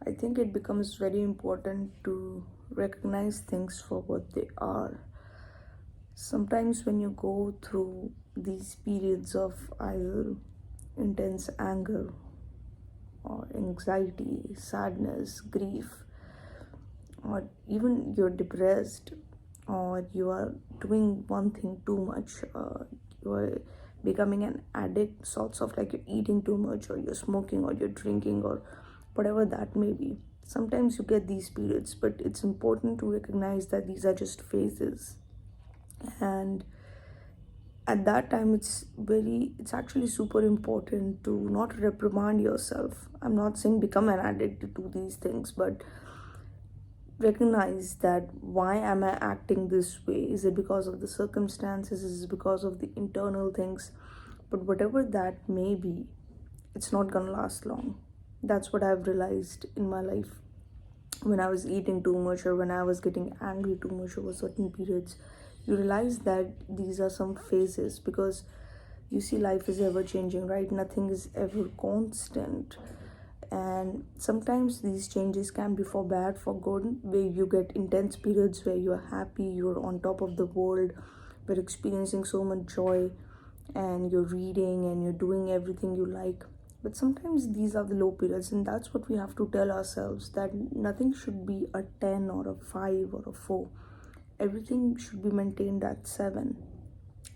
I think it becomes very important to recognize things for what they are. Sometimes, when you go through these periods of either intense anger or anxiety, sadness, grief, or even you're depressed, or you are doing one thing too much, you are becoming an addict, sorts of like you're eating too much, or you're smoking, or you're drinking, or whatever that may be. Sometimes you get these periods, but it's important to recognize that these are just phases. And at that time, it's actually super important to not reprimand yourself. I'm not saying become an addict to these things, but recognize that why am I acting this way? Is it because of the circumstances? Is it because of the internal things? But whatever that may be, it's not gonna last long. That's what I've realized in my life. When I was eating too much, or when I was getting angry too much over certain periods, you realize that these are some phases, because you see life is ever changing, right? Nothing is ever constant. And sometimes these changes can be for bad, for good, where you get intense periods where you're happy, you're on top of the world, you're experiencing so much joy, and you're reading and you're doing everything you like. But sometimes these are the low periods, and that's what we have to tell ourselves, that nothing should be a 10 or a 5 or a 4. Everything should be maintained at 7.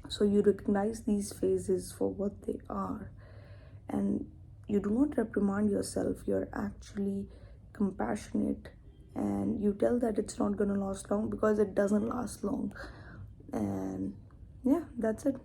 So you recognize these phases for what they are, and you do not reprimand yourself. You're actually compassionate, and you tell that it's not going to last long, because it doesn't last long. And yeah, that's it.